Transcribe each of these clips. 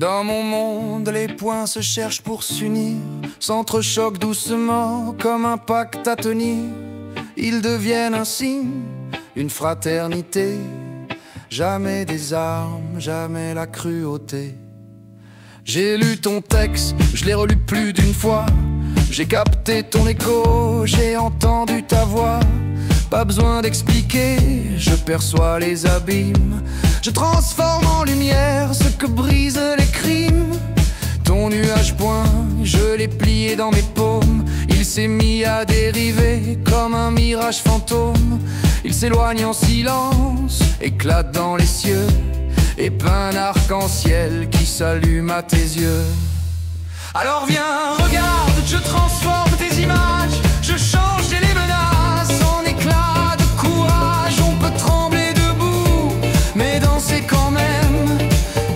Dans mon monde, les points se cherchent pour s'unir, s'entrechoquent doucement comme un pacte à tenir. Ils deviennent un signe, une fraternité. Jamais des armes, jamais la cruauté. J'ai lu ton texte, je l'ai relu plus d'une fois. J'ai capté ton écho, j'ai entendu ta voix. Pas besoin d'expliquer, je perçois les abîmes. Je transforme en lumière ce que brisent les crimes. Ton nuage point, je l'ai plié dans mes paumes. Il s'est mis à dériver comme un mirage fantôme. Il s'éloigne en silence, éclate dans les cieux, et peint un arc-en-ciel qui s'allume à tes yeux. Alors viens, regarde, je transforme tes images. Je change les menaces en éclats de courage. On peut trembler debout, mais danser quand même.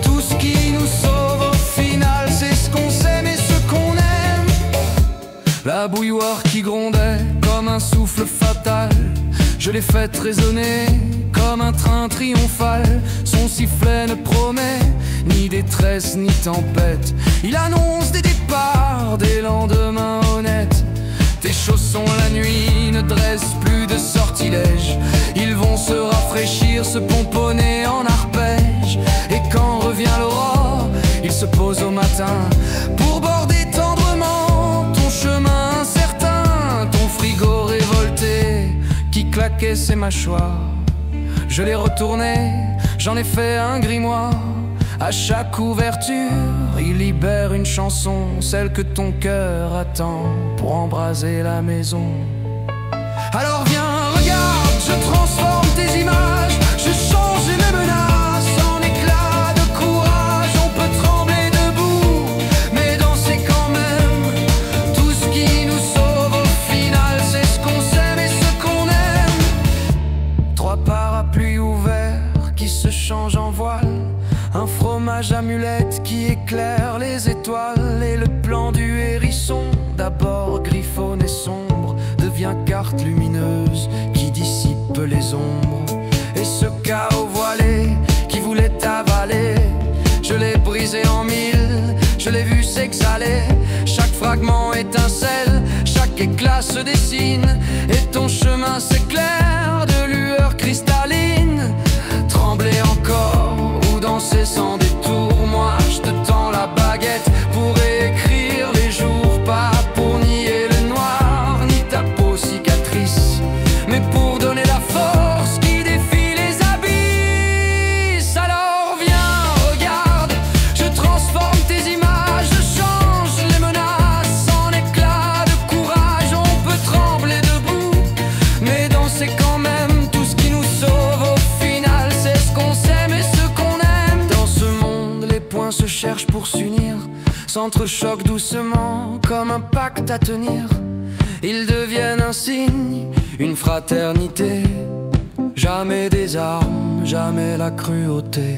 Tout ce qui nous sauve au final, c'est ce qu'on s'aime et ce qu'on aime. La bouilloire qui grondait comme un souffle fatal, je l'ai faite résonner comme un train triomphal. Son sifflet ne promet ni détresse ni tempête. Il annonce des départs, des lendemains honnêtes. Tes chaussons la nuit ne dressent plus de sortilèges. Ils vont se rafraîchir, se pomponner en arpège. Et quand revient l'aurore, ils se posent au matin pour border tendrement ton chemin incertain. Ton frigo révolté qui claquait ses mâchoires, je l'ai retourné, j'en ai fait un grimoire. À chaque ouverture, il libère une chanson, celle que ton cœur attend pour embraser la maison. Alors viens, regarde, je transforme tes images. Je change mes menaces en éclats de courage. On peut trembler debout, mais danser quand même. Tout ce qui nous sauve au final, c'est ce qu'on s'aime et ce qu'on aime. Trois parapluies ouverts qui se changent en voile. Un fromage amulette qui éclaire les étoiles. Et le plan du hérisson, d'abord griffonne et sombre, devient carte lumineuse qui dissipe les ombres. Et ce chaos voilé qui voulait t'avaler, je l'ai brisé en mille, je l'ai vu s'exhaler. Chaque fragment étincelle, chaque éclat se dessine. Et ton chemin s'éclaire de lueurs cristallines. Trembler encore ou danser sans détour, moi je te tends la baguette pour écrire les jours, pas pour nier le noir ni ta peau cicatrice, mais pour donner la force qui défie les abysses. Alors viens, regarde, je transforme tes images, je change les menaces en éclats de courage. On peut trembler debout, mais danser quand même. Tout ce qui nous sauve au final, c'est ce qu'on s'aime et ce qu'on aime. Dans ce monde, les points se cherchent pour s'unir, s'entrechoquent doucement comme un pacte à tenir. Ils deviennent un signe, une fraternité. Jamais des armes, jamais la cruauté.